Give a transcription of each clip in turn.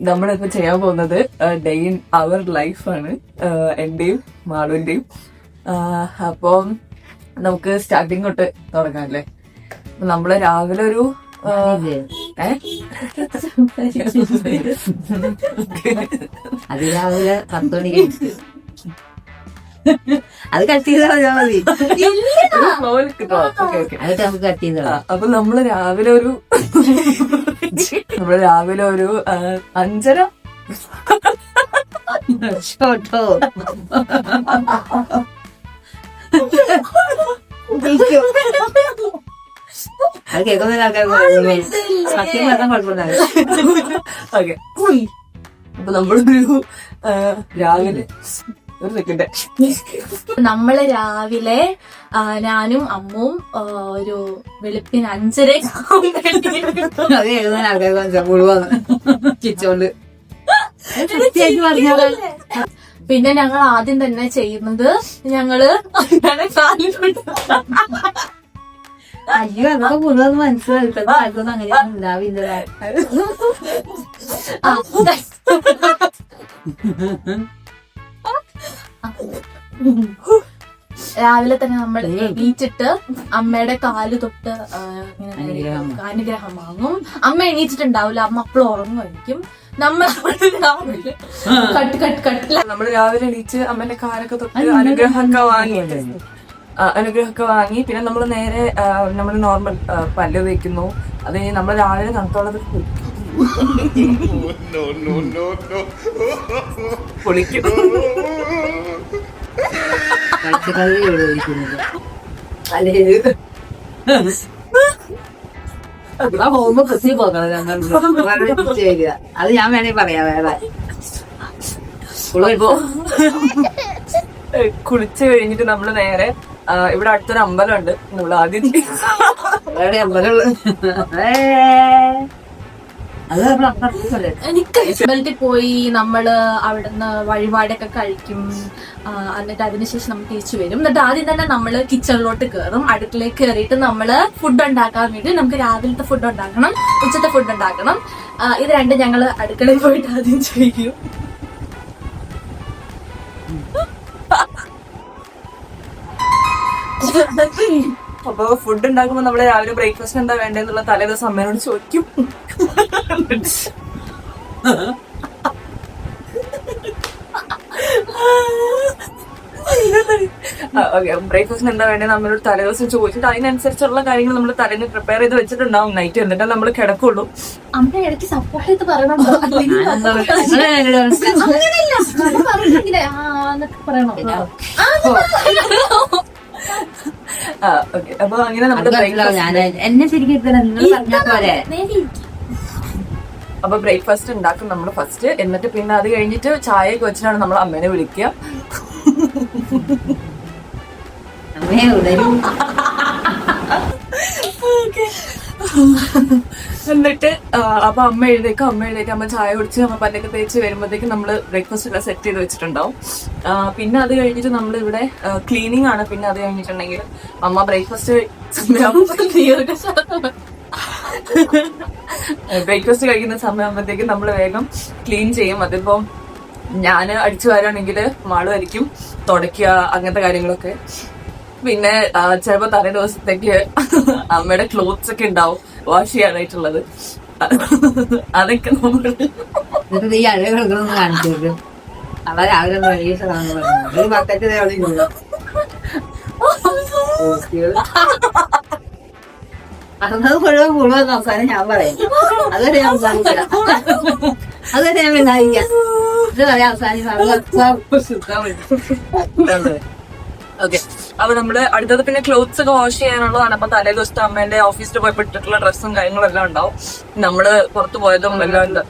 നമ്മളിപ്പോ ചെയ്യാൻ പോകുന്നത് ഡേ ഇൻ അവർ ലൈഫാണ്, എന്റെയും മാളുവിന്റെയും. അപ്പം നമുക്ക് സ്റ്റാർട്ടിങ് തൊട്ട് തുടങ്ങാം അല്ലേ? നമ്മള് രാവിലെ ഒരു അതിരാവിലെ 10 മണിക്ക് അത് കട്ട് ചെയ്താൽ മതി. അതൊക്കെ നമുക്ക് കട്ട് ചെയ്താ. അപ്പൊ നമ്മള് രാവിലെ ഒരു 5:30 ോട്ടോ അത് കേൾക്കുന്ന ആൾക്കാർക്ക് സത്യം പറഞ്ഞാൽ കുഴപ്പമില്ല. ഓക്കെ, അപ്പൊ നമ്മളൊരു രാവിലെ ഒരു സെക്കൻഡ് നമ്മള് രാവിലെ ഞാനും അമ്മും ഒരു വെളുപ്പിന് 5:30 അത് കേൾക്കുന്ന ആൾക്കാർക്ക് മുഴുവൻ ചിച്ചോണ്ട് പറഞ്ഞാൽ. പിന്നെ ഞങ്ങൾ ആദ്യം തന്നെ ചെയ്യുന്നത് ഞങ്ങള് അയ്യോ അതൊക്കെ മുഴുവൻ മനസ്സിലാക്കുന്നത് ആർക്കൊന്നും അങ്ങനെയൊന്നും ഉണ്ടാവില്ല. രാവിലെ തന്നെ നമ്മൾ എണീറ്റിട്ട് അമ്മയുടെ കാല് തൊട്ട് അനുഗ്രഹം വാങ്ങും. അമ്മ എണീറ്റിട്ടുണ്ടാവില്ല, അമ്മ അപ്പോഴും ഉറങ്ങുമായിരിക്കും. നമ്മള് രാവിലെ എണീച്ച് അമ്മന്റെ കാലൊക്കെ തൊട്ട് അനുഗ്രഹമൊക്കെ വാങ്ങി പിന്നെ നമ്മൾ നേരെ നമ്മൾ നോർമൽ പല്ല് തേക്കുന്നു. അത് കഴിഞ്ഞ് നമ്മൾ രാവിലെ തണുത്തുള്ളത് കുളിക്കും. പോകുമ്പോ കൃഷി പോകണം. അത് ഞാൻ വേണേ പറയാം. വേറെ കുളിച്ച് കഴിഞ്ഞിട്ട് നമ്മള് നേരെ ഇവിടെ അടുത്തൊരു അമ്പലമുണ്ട്. നമ്മൾ ആദ്യം അമ്പലത്തിൽ പോയി നമ്മള് അവിടുന്ന് വഴിപാടൊക്കെ കഴിക്കും. എന്നിട്ട് അതിനുശേഷം നമ്മൾ തിരിച്ചു വരും. എന്നിട്ട് ആദ്യം തന്നെ നമ്മള് കിച്ചണിലോട്ട് കയറും. അടുക്കളയിൽ കയറിയിട്ട് നമ്മള് ഫുഡ് ഉണ്ടാക്കാൻ വേണ്ടി നമുക്ക് രാവിലത്തെ ഫുഡ് ഉണ്ടാക്കണം, ഉച്ചത്തെ ഫുഡ് ഉണ്ടാക്കണം. ഇത് രണ്ടും ഞങ്ങള് അടുക്കളയിൽ പോയിട്ട് ആദ്യം ചെയ്യും. അപ്പൊ ഫുഡ് ഉണ്ടാക്കുമ്പോ നമ്മള് രാവിലെ ബ്രേക്ക്ഫാസ്റ്റ് എന്താ വേണ്ടെന്നുള്ള തലേ ദിവസം അമ്മേനോട് ചോദിക്കും. ബ്രേക്ക്ഫാസ്റ്റിന് എന്താ വേണ്ടത് നമ്മളോട് തലേ ദിവസം ചോദിച്ചിട്ട് അതിനനുസരിച്ചുള്ള കാര്യങ്ങൾ നമ്മൾ തലേന്ന് പ്രിപ്പയർ ചെയ്ത് വെച്ചിട്ടുണ്ടാവും നൈറ്റ്. എന്നിട്ട് നമ്മൾ കിടക്കുള്ളൂ. അമ്മ ഇടയ്ക്ക് സപ്പോർട്ട് പറയണം. അപ്പൊ അങ്ങനെ എന്നെ ശരിക്കും അപ്പൊ ബ്രേക്ക്ഫാസ്റ്റ് ഉണ്ടാക്കും നമ്മൾ ഫസ്റ്റ്. എന്നിട്ട് പിന്നെ അത് കഴിഞ്ഞിട്ട് ചായയൊക്കെ വെച്ചിട്ടാണ് നമ്മൾ അമ്മേനെ വിളിക്കുക. എന്നിട്ട് അപ്പൊ അമ്മ എഴുതേക്കും. അമ്മ ചായ കുടിച്ച് അമ്മ പല്ലൊക്കെ തേച്ച് വരുമ്പോഴത്തേക്കും നമ്മള് ബ്രേക്ക്ഫാസ്റ്റ് എല്ലാം സെറ്റ് ചെയ്ത് വെച്ചിട്ടുണ്ടാവും. പിന്നെ അത് കഴിഞ്ഞിട്ട് നമ്മൾ ഇവിടെ ക്ലീനിങ് ആണ്. പിന്നെ അത് കഴിഞ്ഞിട്ടുണ്ടെങ്കിൽ അമ്മ ബ്രേക്ക്ഫാസ്റ്റ് കഴിക്കുന്ന സമയമാകുമ്പോഴത്തേക്കും നമ്മൾ വേഗം ക്ലീൻ ചെയ്യും. അതിപ്പോ ഞാന് അടിച്ചു വരാണെങ്കിൽ മാളുമായിരിക്കും തുടയ്ക്കുക, അങ്ങനത്തെ കാര്യങ്ങളൊക്കെ. പിന്നെ ചിലപ്പോ തലേ ദിവസത്തേക്ക് അമ്മയുടെ ക്ലോത്ത്സ് ഒക്കെ ഉണ്ടാവും വാഷ് ചെയ്യാനായിട്ടുള്ളത്. അതൊക്കെ നമ്മള് ഈ അഴകൊന്നും കാണിച്ചു അവ രാവിലെ ബക്കറ്റ് അന്നത് മുഴുവൻ മുഴുവൻ നോക്കാനും ഞാൻ പറയും. അതുവരെ ഞാൻ അവസാനിക്കില്ല. അതുവരെ ഞാൻ ഉണ്ടായിരിക്കാം. ഇതുവരെ ഓക്കെ. അപ്പൊ നമ്മള് അടുത്തത് പിന്നെ ക്ലോത്ത്സ് ഒക്കെ വാഷ് ചെയ്യാനുള്ളതാണ്. അപ്പൊ തലേ ദിവസത്തെ അമ്മേന്റെ ഓഫീസിൽ പോയപ്പോ ഇട്ടിട്ടുള്ള ഡ്രസ്സും കാര്യങ്ങളും എല്ലാം ഉണ്ടാവും. നമ്മള് പുറത്തു പോയതും എല്ലാം ഉണ്ട്.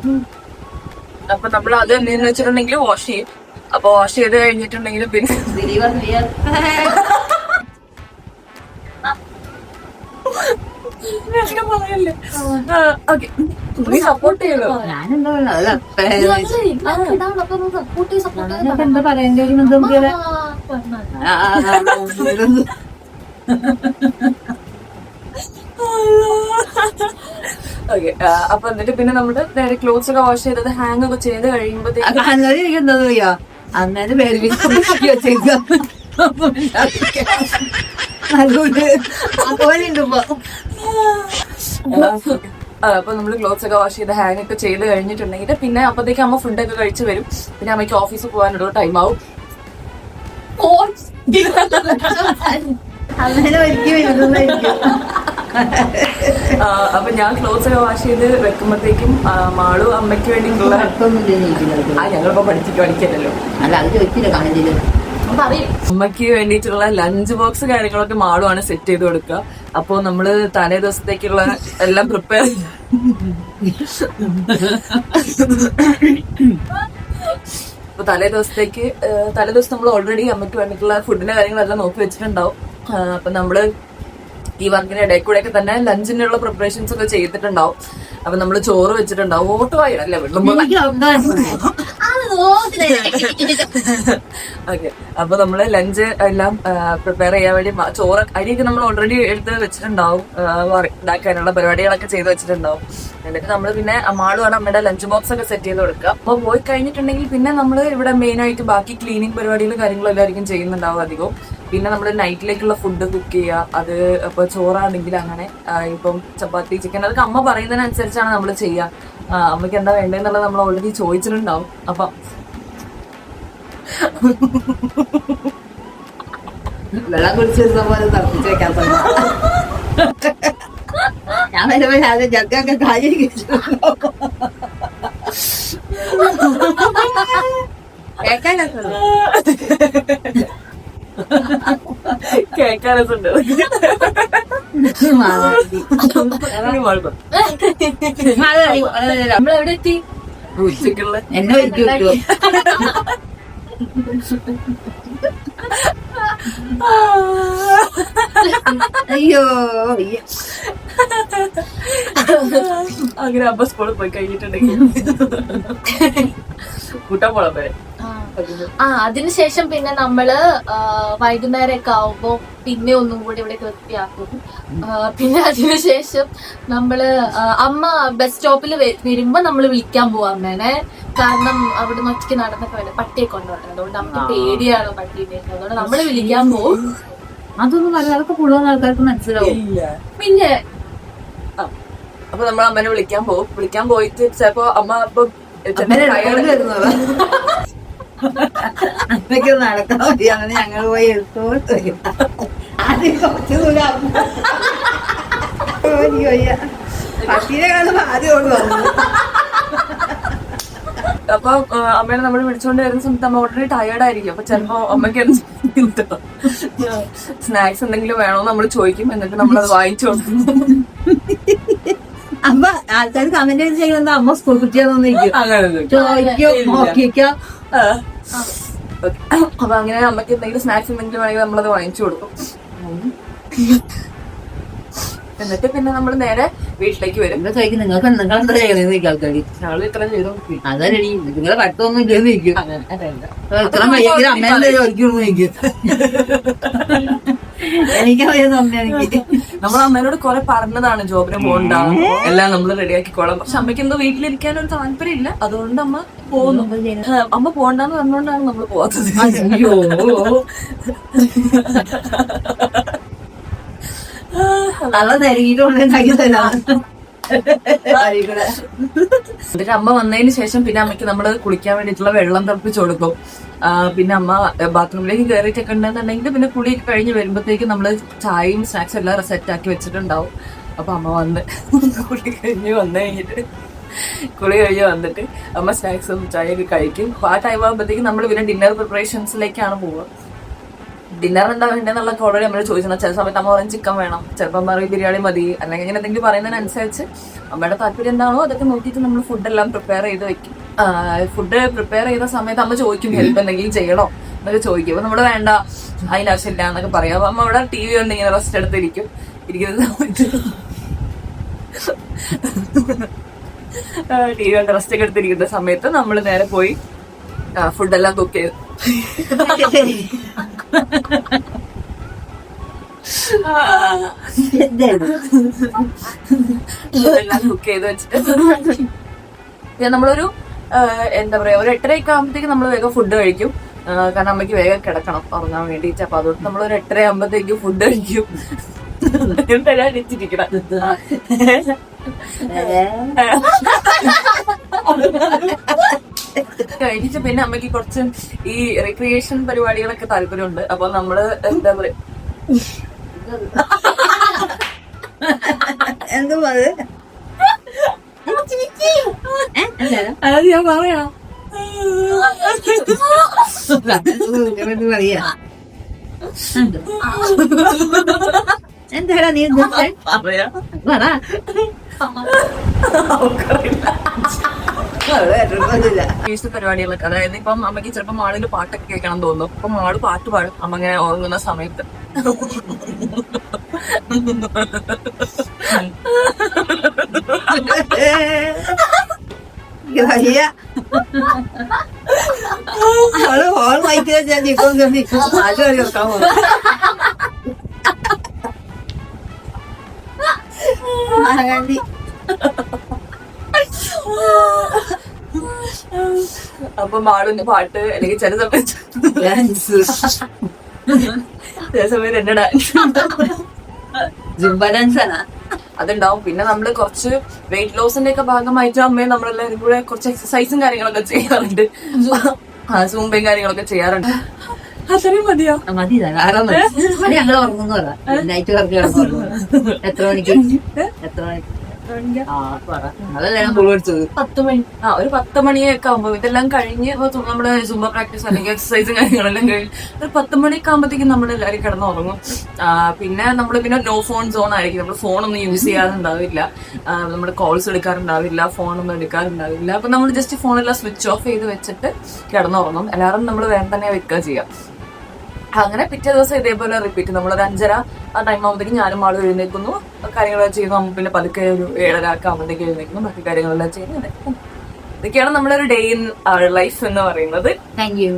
അപ്പൊ നമ്മൾ അത് എന്തെന്ന് വെച്ചിട്ടുണ്ടെങ്കിൽ വാഷ് ചെയ്യും. അപ്പൊ വാഷ് ചെയ്ത് കഴിഞ്ഞിട്ടുണ്ടെങ്കിൽ പിന്നെ സപ്പോർട്ട് ചെയ്യണോ? എന്താ പറയണ്ടേ? പറഞ്ഞത്. ഓക്കെ. അപ്പൊ എന്നിട്ട് പിന്നെ നമ്മള് നേരെ ക്ലോത്ത്സ് ഒക്കെ വാഷ് ചെയ്തത് ഹാങ് ഒക്കെ ചെയ്ത് കഴിയുമ്പോഴത്തേക്ക് അന്നേരം അറിയോ അന്നേരം പേര് അതുപോലെ ഉണ്ട് ഇപ്പൊ. അപ്പൊ നമ്മള് ക്ലോത്ത്സ് ഒക്കെ വാഷ് ചെയ്ത് ഹാങ് ഒക്കെ ചെയ്ത് കഴിഞ്ഞിട്ടുണ്ടെങ്കിൽ പിന്നെ അപ്പത്തേക്ക് അമ്മ ഫുഡൊക്കെ കഴിച്ച് വരും. പിന്നെ അമ്മയ്ക്ക് ഓഫീസിൽ പോകാനൊരു ടൈം ആവും. അങ്ങനെ ഒരിക്കലും ഇരുന്നായിരിക്കും. അപ്പൊ ഞാൻ ക്ലോത്ത്സ് ഒക്കെ വാഷ് ചെയ്ത് വെക്കുമ്പോഴത്തേക്കും മാളു അമ്മയ്ക്ക് വേണ്ടിയിട്ടുള്ള ഞങ്ങളിപ്പോ പഠിക്കല്ലോ. അല്ല അത് ചോദിച്ചില്ല കമന്റില്. അമ്മയ്ക്ക് വേണ്ടിയിട്ടുള്ള ലഞ്ച് ബോക്സ് കാര്യങ്ങളൊക്കെ മാളുമാണ് സെറ്റ് ചെയ്ത് കൊടുക്കുക. അപ്പൊ നമ്മള് തലേ ദിവസത്തേക്കുള്ള എല്ലാം പ്രിപ്പയർ അപ്പൊ തലേ ദിവസം നമ്മൾ ഓൾറെഡി അമ്മയ്ക്ക് വേണ്ടിയിട്ടുള്ള ഫുഡിന്റെ കാര്യങ്ങളെല്ലാം നോക്കി വെച്ചിട്ടുണ്ടാവും. അപ്പൊ നമ്മള് ഈ വർക്കിന്റെ ഇടയിൽ കൂടെ ഒക്കെ തന്നെ ലഞ്ചിനുള്ള പ്രിപ്പറേഷൻസ് ഒക്കെ ചെയ്തിട്ടുണ്ടാവും. അപ്പൊ നമ്മള് ചോറ് വെച്ചിട്ടുണ്ടാവും. ഓട്ടുവായി അല്ലേ ഓക്കെ. അപ്പൊ നമ്മള് ലഞ്ച് എല്ലാം പ്രിപ്പയർ ചെയ്യാൻ വേണ്ടി ചോറ് അരിയൊക്കെ നമ്മൾ ഓൾറെഡി എടുത്ത് വെച്ചിട്ടുണ്ടാവും. ഇതാക്കാനുള്ള പരിപാടികളൊക്കെ ചെയ്ത് വെച്ചിട്ടുണ്ടാവും. എന്നിട്ട് നമ്മള് പിന്നെ മാളുമാണ് അമ്മയുടെ ലഞ്ച് ബോക്സ് ഒക്കെ സെറ്റ് ചെയ്ത് കൊടുക്കുക. അപ്പൊ പോയി കഴിഞ്ഞിട്ടുണ്ടെങ്കിൽ പിന്നെ നമ്മള് ഇവിടെ മെയിൻ ആയിട്ട് ബാക്കി ക്ലീനിങ് പരിപാടികളും കാര്യങ്ങളും എല്ലാവർക്കും ചെയ്യുന്നുണ്ടാവും അധികവും. പിന്നെ നമ്മള് നൈറ്റിലേക്കുള്ള ഫുഡ് കുക്ക് ചെയ്യുക. അത് ഇപ്പൊ ചോറാണെങ്കിൽ അങ്ങനെ ഇപ്പം ചപ്പാത്തി ചിക്കൻ അതൊക്കെ അമ്മ പറയുന്നതിനനുസരിച്ചാണ് നമ്മൾ ചെയ്യുക. അമ്മയ്ക്ക് എന്താ വേണ്ടതെന്നുള്ളത് നമ്മൾ ഓൾറെഡി ചോദിച്ചിട്ടുണ്ടാവും. അപ്പൊ വെള്ളം കുടിച്ചിരുന്ന പോലെ തറപ്പിച്ച് വെക്കാൻ ഞാൻ വരുമ്പോ അത് ജഗ്ഗൊക്കെ കാര്യം കേൾക്കാൻ രസമുണ്ട്. നമ്മളെവിടെ എത്തി? ഉച്ചക്കുള്ള എന്നെ ഒരുക്കി വിട്ടു. അയ്യോ അങ്ങനെ അമ്മ സ്കൂളിൽ പോയി കഴിഞ്ഞിട്ടുണ്ടെങ്കിൽ കൂട്ടാൻ പോളാൻ വരെ. അതിനുശേഷം പിന്നെ നമ്മള് വൈകുന്നേരം ഒക്കെ ആവുമ്പോ പിന്നെ ഒന്നും കൂടി ഇവിടെ വൃത്തിയാക്കും. പിന്നെ അതിനുശേഷം നമ്മള് അമ്മ ബസ് സ്റ്റോപ്പിൽ വരുമ്പോ നമ്മള് വിളിക്കാൻ പോവാം അമ്മേനെ. കാരണം അവിടെ ഒറ്റയ്ക്ക് നടന്നൊക്കെ വേണം പട്ടിയെ കൊണ്ടുവരണം. അതുകൊണ്ട് നമുക്ക് പേടിയാണ് പട്ടീനെ. അതുകൊണ്ട് നമ്മള് വിളിക്കാൻ പോവും. അതൊന്നും അതൊക്കെ കൂടുതൽ ആൾക്കാർക്ക് മനസ്സിലാവും. പിന്നെ അപ്പൊ നമ്മൾ അമ്മനെ വിളിക്കാൻ പോകും. വിളിക്കാൻ പോയിട്ട് ചിലപ്പോ അമ്മ ഇപ്പൊ അമ്മയ്ക്ക് നടക്കാൻ മതി. അങ്ങനെ ഞങ്ങൾ പോയി എടുത്തോട്ട് വരും. ആദ്യം കുറച്ച് ദൂരം പട്ടീനെ കാണുമ്പോ ആദ്യം ഓട് വന്നു. അപ്പൊ അമ്മേനെ നമ്മൾ വിളിച്ചുകൊണ്ട് വരുന്ന സമയത്ത് അമ്മ ഓൾറെഡി ടയേർഡ് ആയിരിക്കും. അപ്പൊ ചിലപ്പോ അമ്മയ്ക്ക് സ്നാക്സ് എന്തെങ്കിലും വേണോന്ന് നമ്മൾ ചോദിക്കും. എന്നിട്ട് നമ്മളത് വാങ്ങിച്ചു കൊടുക്കും. അമ്മ ആൾക്കാർ കമന്റ് ചെയ്യുന്നത് അമ്മ സ്കൂൾ കുട്ടിയാണെന്നിരിക്കും ചോദിക്കും നോക്കിക്കാം. അപ്പൊ അങ്ങനെ അമ്മയ്ക്ക് എന്തെങ്കിലും സ്നാക്സ് എന്തെങ്കിലും വേണമെങ്കിൽ നമ്മളത് വാങ്ങിച്ചു കൊടുക്കും. എന്നിട്ട് പിന്നെ നമ്മൾ നേരെ വീട്ടിലേക്ക് വരും. എന്താ ചോദിക്കും നിങ്ങൾക്ക് നിങ്ങളെന്താ ചെയ്യണമെന്ന് ആൾക്കാർ ഞങ്ങൾ ഇത്ര ചെയ്തോ അതല്ലടി നിങ്ങളെ പഠിത്തമൊന്നും ഇല്ലെന്നിരിക്കും. ഇത്ര വയ്യെങ്കിൽ അമ്മേനെ ചോദിക്കും. എനിക്കറിയാം എനിക്ക് നമ്മൾ അമ്മേനോട് കുറെ പറഞ്ഞതാണ് ജോബിന് പോകണ്ട എല്ലാം നമ്മൾ റെഡിയാക്കിക്കോളാം. പക്ഷെ അമ്മയ്ക്ക് എന്തോ വീട്ടിലിരിക്കാൻ ഒരു താല്പര്യം ഇല്ല. അതുകൊണ്ട് അമ്മ പോകുന്നു. അമ്മ പോകണ്ടെന്ന് പറഞ്ഞുകൊണ്ടാണ് നമ്മൾ പോകാത്തത്. അയ്യോ നല്ല തരികിട്ടുണ്ടാക്കി തരാം. എന്നിട്ട് അമ്മ വന്നതിന് ശേഷം പിന്നെ അമ്മയ്ക്ക് നമ്മള് കുളിക്കാൻ വേണ്ടിയിട്ടുള്ള വെള്ളം തിളപ്പിച്ചു കൊടുക്കും. പിന്നെ അമ്മ ബാത്റൂമിലേക്ക് കയറിയിട്ടൊക്കെ ഉണ്ടെന്നുണ്ടെങ്കിൽ പിന്നെ കുളിയൊക്കെ കഴിഞ്ഞ് വരുമ്പോഴത്തേക്കും നമ്മള് ചായയും സ്നാക്സ് എല്ലാം സെറ്റ് ആക്കി വെച്ചിട്ടുണ്ടാവും. അപ്പൊ അമ്മ വന്ന് കുളി കഴിഞ്ഞ് വന്നിട്ട് അമ്മ സ്നാക്സും ചായയൊക്കെ കഴിക്കും. അപ്പൊ ആ ടൈം ആകുമ്പോഴത്തേക്കും നമ്മൾ പിന്നെ ഡിന്നർ പ്രിപ്പറേഷൻസിലേക്കാണ് പോവുക. ഡിന്നർ എന്താ വേണ്ടതെന്നുള്ളതൊക്കെ ഓൾറെഡി നമ്മൾ ചോദിച്ചാൽ ചില സമയത്ത് അമ്മ പറയും ചിക്കൻ വേണം, ചിലപ്പോൾ പറയും ബിരിയാണി മതി, അല്ലെങ്കിൽ ഇങ്ങനെ എന്തെങ്കിലും പറയുന്നതിനനുസരിച്ച് അമ്മയുടെ താല്പര്യം എന്താണോ അതൊക്കെ നോക്കിയിട്ട് നമ്മൾ ഫുഡെല്ലാം പ്രിപ്പയർ ചെയ്ത് വെക്കും. ഫുഡ് പ്രിപ്പയർ ചെയ്ത സമയത്ത് അമ്മ ചോദിക്കും ഹെൽപ്പ് എന്തെങ്കിലും ചെയ്യണോ എന്നൊക്കെ ചോദിക്കും. അപ്പൊ നമ്മള് വേണ്ട അതിനാവശ്യമില്ല എന്നൊക്കെ പറയാം. അപ്പൊ അമ്മ അവിടെ TV കൊണ്ട് ഇങ്ങനെ റെസ്റ്റ് എടുത്തിരിക്കും. ഇരിക്കുന്ന സമയത്ത് TV കൊണ്ട് റെസ്റ്റ് ഒക്കെ എടുത്തിരിക്കുന്ന സമയത്ത് നമ്മൾ നേരെ പോയി ഫുഡെല്ലാം കുക്ക് ചെയ്ത് എല്ലാം കുക്ക് ചെയ്ത് വെച്ചിട്ട് പിന്നെ നമ്മളൊരു എന്താ പറയാ ഒരു 8:30 ആകുമ്പോഴത്തേക്ക് നമ്മൾ വേഗം ഫുഡ് കഴിക്കും. കാരണം അമ്മയ്ക്ക് വേഗം കിടക്കണം ഉറങ്ങാൻ വേണ്ടിയിട്ട്. അപ്പൊ അതുകൊണ്ട് നമ്മളൊരു 8:30 ആകുമ്പോഴത്തേക്ക് ഫുഡ് കഴിക്കും. എണീറ്റിരിക്കണം. കഴിച്ച് പിന്നെ അമ്മയ്ക്ക് കുറച്ച് ഈ റിക്രിയേഷൻ പരിപാടികളൊക്കെ താല്പര്യമുണ്ട്. അപ്പൊ നമ്മള് എന്താ പറയാ എന്തും അത് അത് ഞാൻ പറയാം. പറയാ എന്താടാ നീ പറയാ പറ. പരിപാടികളൊക്കെ അതായത് ഇപ്പം അമ്മയ്ക്ക് ചിലപ്പോ മാളില് പാട്ടൊക്കെ കേൾക്കണം തോന്നും. അപ്പൊ മാള് പാട്ട് പാടും അമ്മ ഇങ്ങനെ ഉറങ്ങുന്ന സമയത്ത്. അവള് ഹോൾ മൈക്കിൽ നിൽക്കും പാട്ട് കളി വെക്കാൻ പോകും. അപ്പൊ മാളിന്റെ പാട്ട് അല്ലെങ്കിൽ ചില സമയത്ത് ചില സമയത്ത് എന്റെ ഡാൻസ് ജുംബ ഡാൻസ് ആണ് അതുണ്ടാവും. പിന്നെ നമ്മള് കുറച്ച് വെയിറ്റ് ലോസിന്റെ ഒക്കെ ഭാഗമായിട്ട് അമ്മയും നമ്മളെല്ലാവരും കൂടെ കുറച്ച് എക്സസൈസും കാര്യങ്ങളൊക്കെ ചെയ്യാറുണ്ട്. സൂമ്പയും കാര്യങ്ങളൊക്കെ ചെയ്യാറുണ്ട്. അത്രയും മതിയോ? മതി ഞങ്ങൾ ഉറങ്ങുന്നു പറ. നൈറ്റ് വർക്ക് എത്ര മണിക്ക് അതല്ല ഞാൻ കുളിച്ചത് 10 മണി. ഒരു 10 മണിയൊക്കെ ആകുമ്പോ ഇതെല്ലാം കഴിഞ്ഞ് നമ്മുടെ സൂമ്പ പ്രാക്ടീസ് അല്ലെങ്കിൽ എക്സസൈസും കാര്യങ്ങളെല്ലാം കഴിഞ്ഞ് ഒരു 10 മണിയൊക്കെ ആകുമ്പോഴത്തേക്കും നമ്മളെല്ലാവരും കിടന്നുറങ്ങും. പിന്നെ പിന്നെ നോ ഫോൺ സോൺ ആയിരിക്കും. നമ്മൾ ഫോണൊന്നും യൂസ് ചെയ്യാറുണ്ടാവില്ല. നമ്മുടെ കോൾസ് എടുക്കാറുണ്ടാവില്ല, ഫോണൊന്നും എടുക്കാറുണ്ടാവില്ല. അപ്പൊ നമ്മൾ ജസ്റ്റ് ഫോണെല്ലാം സ്വിച്ച് ഓഫ് ചെയ്ത് വെച്ചിട്ട് കിടന്നുറങ്ങും. എല്ലാവരും നമ്മൾ വേറെ തന്നെ വെക്കുക ചെയ്യാം. അങ്ങനെ പിറ്റേ ദിവസം ഇതേപോലെ റിപ്പീറ്റ്. നമ്മളൊരു 5:30 ആ ടൈം ആകുമ്പോഴത്തേക്കും ഞാനും ആളും എഴുന്നേൽക്കുന്നു, കാര്യങ്ങളെല്ലാം ചെയ്യുന്നു. പിന്നെ പതുക്കെ ഒരു 7:30 ആകുമ്പോഴത്തേക്ക് എഴുന്നേൽക്കുന്നു, ബാക്കി കാര്യങ്ങളെല്ലാം ചെയ്യുന്നു. ഇതൊക്കെയാണ് നമ്മളൊരു ഡേ ഇൻ അവർ ലൈഫ് എന്ന് പറയുന്നത്. Thank you.